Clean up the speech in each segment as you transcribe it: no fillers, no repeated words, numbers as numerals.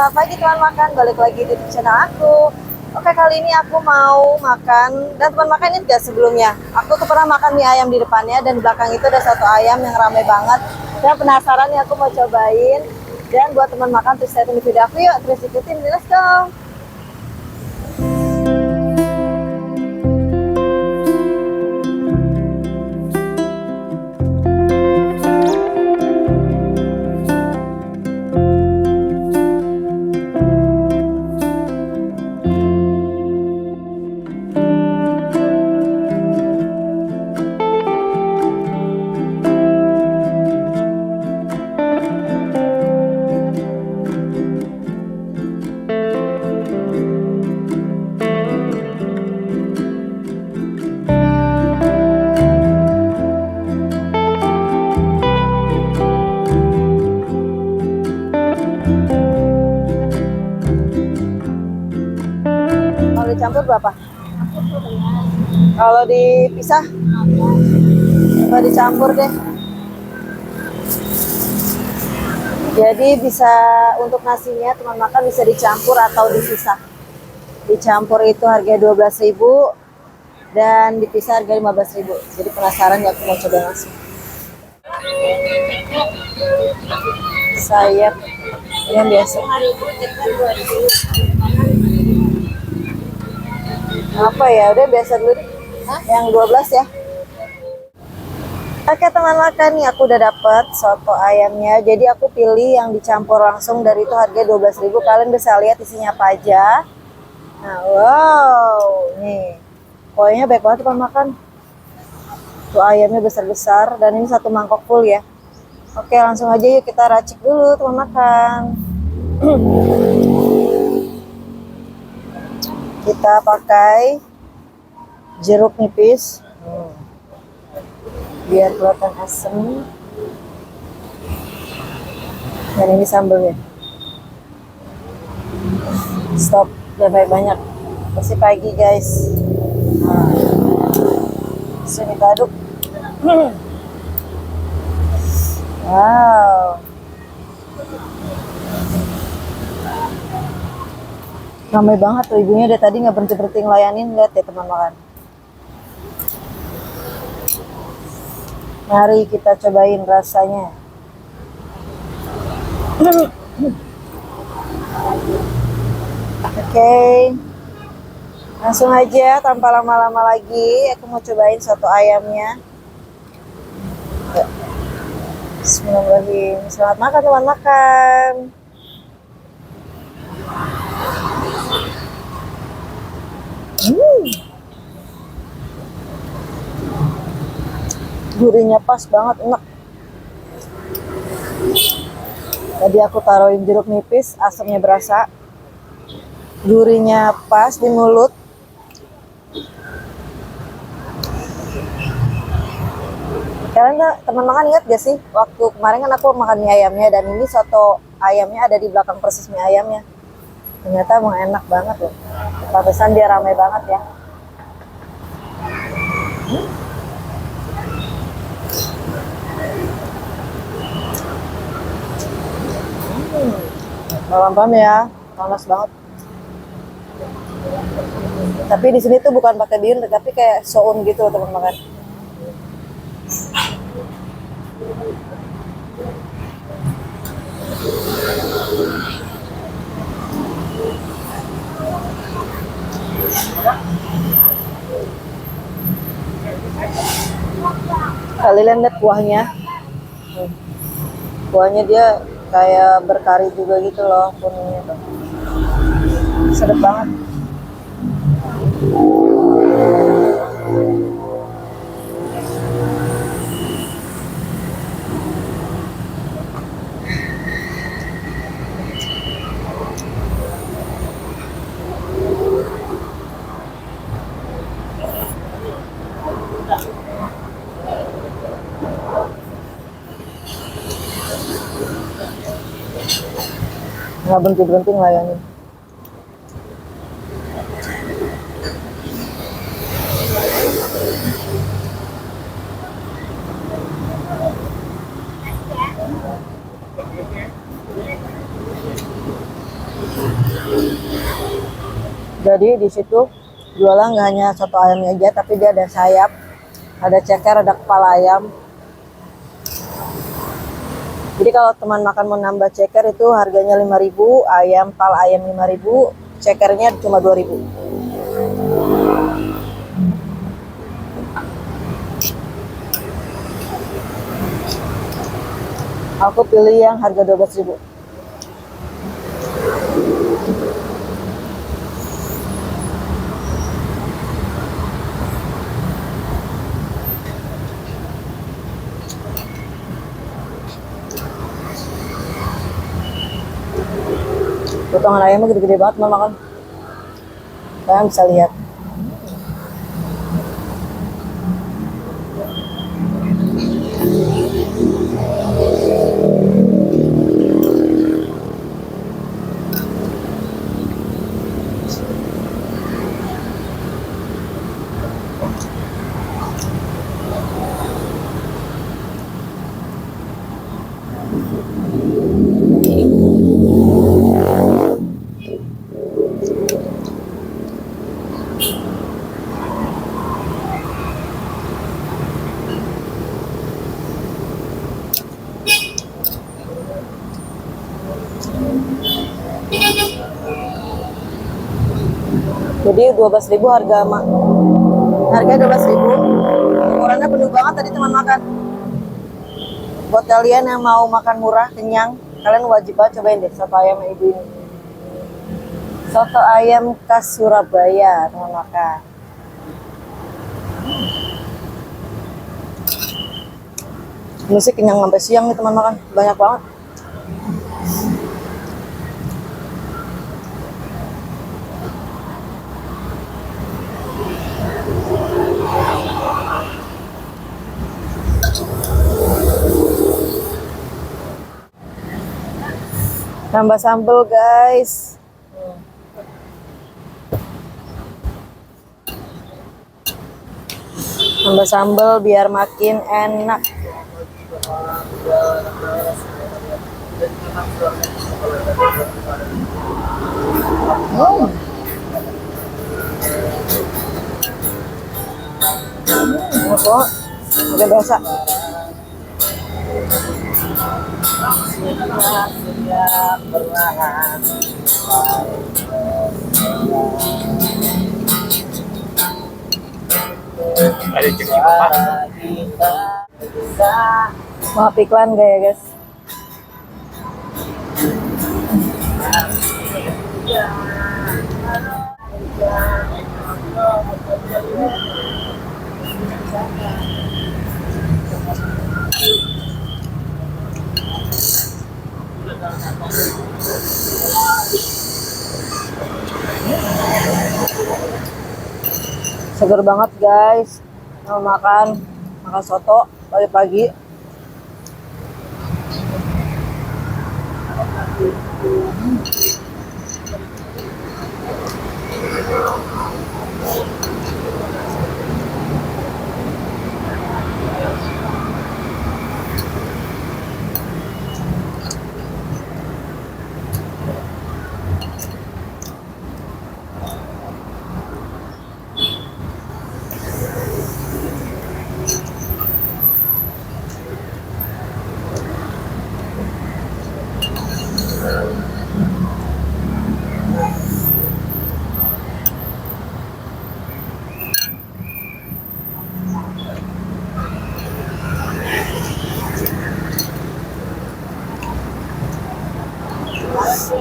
Selamat pagi teman makan, balik lagi di channel aku. Oke, kali ini aku mau makan, dan teman makan ini gak sebelumnya. Aku tuh pernah makan mie ayam di depannya, dan di belakang itu ada satu ayam yang ramai banget. Dan penasaran nih aku mau cobain. Dan buat teman makan, terus stay tune di video aku yuk, terus ikutin, let's go. Kalau dicampur berapa? Kalau dipisah? Kalau dicampur deh. Jadi bisa untuk nasinya teman makan bisa dicampur atau dipisah. Dicampur itu harga 12.000 dan dipisah harga 15.000. Jadi penasaran ya, aku mau coba langsung. Sayap yang biasa. Apa ya? Udah biasa dulu deh. Yang 12 ya. Oke teman makan nih, aku udah dapet soto ayamnya. Jadi aku pilih yang dicampur langsung, dari itu harga 12.000. Kalian bisa lihat isinya apa aja. Nah, wow, nih pokoknya baik banget teman makan. Tuh ayamnya besar-besar, dan ini satu mangkok full ya. Oke, langsung aja yuk kita racik dulu teman makan. Kita pakai jeruk nipis. Biar kelihatan asem. Dan ini sambelnya. Stop, udah banyak. Masih pagi guys. Nah, sini kita aduk. Wow. Ramai banget tuh ibunya, dari tadi nggak berhenti ngelayanin. Lihat ya teman makan. Mari kita cobain rasanya. Oke, langsung aja tanpa lama-lama lagi, aku mau cobain soto ayamnya. Bismillahirrahmanirrahim. Selamat makan teman makan. Gurihnya pas banget, enak. Tadi aku taruhin jeruk nipis, asamnya berasa. Gurihnya pas di mulut. Kalian teman makan ingat gak sih, waktu kemarin kan aku makan mie ayamnya, dan ini soto ayamnya ada di belakang persis mie ayamnya. Ternyata emang enak banget loh. Pantesan dia ramai banget ya. Pelan-pelan ya, panas banget. Tapi di sini tuh bukan pakai bihun, tapi kayak soun gitu loh teman makan. Kalian lihat kuahnya. Kuahnya dia kayak berkari juga gitu loh, kuningnya tuh. Sedap banget. Nggak berhenti-berhenti ngelayanin. Jadi di situ jualan nggak hanya soto ayamnya aja, tapi dia ada sayap, ada ceker, ada kepala ayam. Jadi kalau teman makan mau nambah ceker itu harganya 5.000, ayam pal ayam 5.000, cekernya cuma 2.000. Aku pilih yang harga 12.000. Potongan ayamnya gede-gede banget mama kan. Kalian bisa lihat. Jadi 12.000 harga 12.000. Ukurannya penuh banget tadi teman makan. Buat kalian yang mau makan murah, kenyang, kalian wajib banget cobain deh soto ayam ibu ini. Soto ayam khas Surabaya, teman makan. Ini sih kenyang sampai siang nih teman makan, banyak banget. Tambah sambal guys. Tambah sambal biar makin enak. Kok udah biasa. Ada ceki bapak. Maaf iklan gak ya guys? Seger banget guys. Mau makan soto pagi-pagi.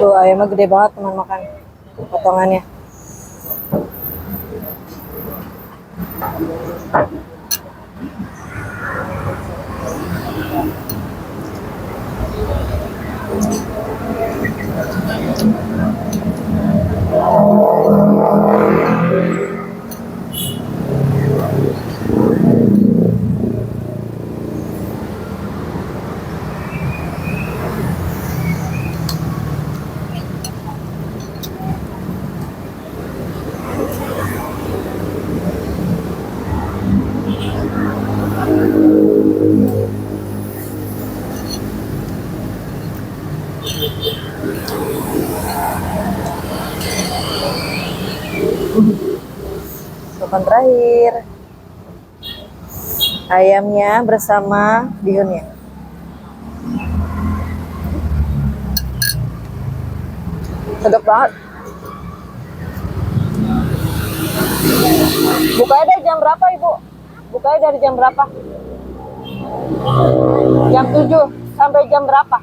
Tuh ayamnya gede banget teman makan potongannya. papan terakhir. Ayamnya bersama bihunnya. Sedap banget. Bukanya dari jam berapa, Ibu? Bukanya dari jam berapa? Jam 7 sampai jam berapa?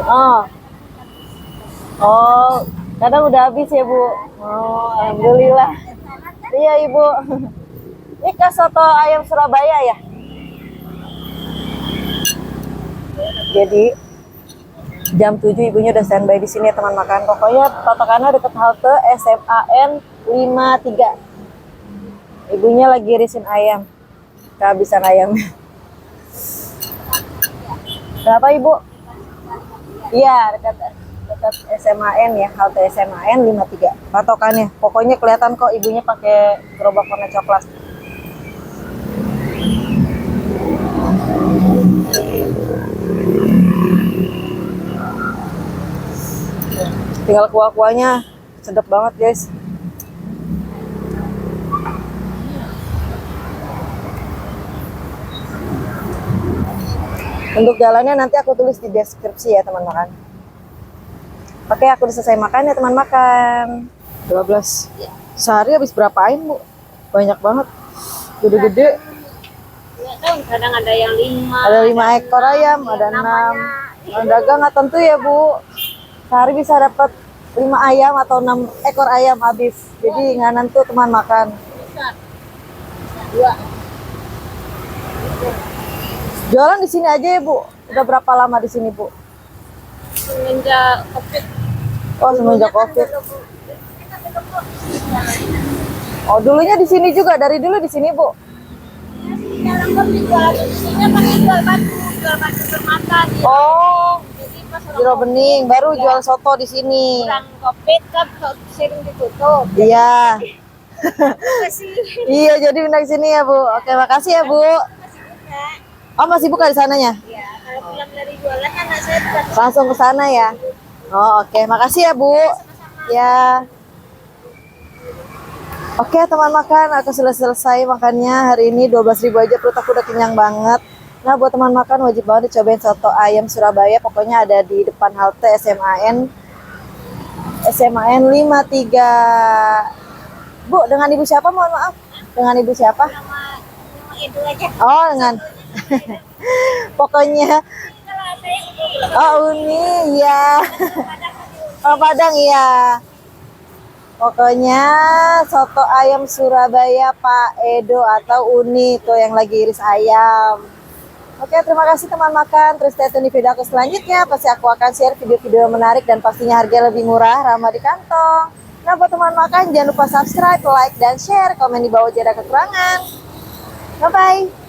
Oh. Oh, kadang udah habis ya, Bu. Oh, alhamdulillah. Iya, Ibu. Ini ke soto ayam Surabaya ya? Jadi jam 7 ibunya udah standby di sini ya teman makan. Pokoknya patokannya deket halte SMAN 53. Ibunya lagi irisin ayam. Kehabisan ayamnya. Berapa, Ibu? Iya, dekat SMAN ya, halte SMAN 53. Patokannya. Pokoknya kelihatan kok ibunya pakai gerobak warna coklat. Tinggal kuah-kuahnya sedap banget, guys. Untuk jalannya nanti aku tulis di deskripsi ya teman makan. Oke, aku udah selesai makan ya teman makan. 12. Sehari habis berapaan, Bu? Banyak banget. Gede-gede. Kadang ada yang 5. Ada 5 ekor ayam, ada 6. Kalau dagang nggak tentu ya, Bu. Sehari bisa dapat 5 ayam atau 6 ekor ayam habis. Jadi nggak nentu teman makan. Jualan di sini aja ya, Bu. Udah berapa lama di sini, Bu? Semenjak COVID. Oh, semenjak COVID. Oh, dulunya di sini juga. Dari dulu di sini, Bu. Dalam COVID jualan di sini pakai jual batu permata. Oh, Jadi pas Jero Bening baru jual soto di sini. orang COVID kan sering ditutup. Iya. Kasih. Iya, jadi pindah ke sini ya, Bu. Oke, makasih ya, Bu. Oh, masih buka di sananya? Ya, kalau pulang dari jualan anak saya bukan Langsung ke sana ya. Oh, oke. Makasih ya, Bu. Ya. Oke, teman makan, aku sudah selesai makannya. Hari ini 12.000 aja, perut aku udah kenyang banget. Nah, buat teman makan wajib banget dicobain soto ayam Surabaya. Pokoknya ada di depan halte SMAN 53. Bu, dengan Ibu siapa? Mohon maaf. Dengan Ibu siapa? nama itu aja. Oh, dengan pokoknya Kalau saya itu oh Uni ya. Oh, Padang ya. Pokoknya soto ayam Surabaya Pak Edo atau Uni tuh yang lagi iris ayam. Oke, terima kasih teman makan. Terus stay tune di video aku selanjutnya. Pasti aku akan share video-video menarik dan pastinya harga lebih murah, ramah di kantong. Nah, buat teman makan jangan lupa subscribe, like, dan share. Komen di bawah jika ada kekurangan. Bye-bye.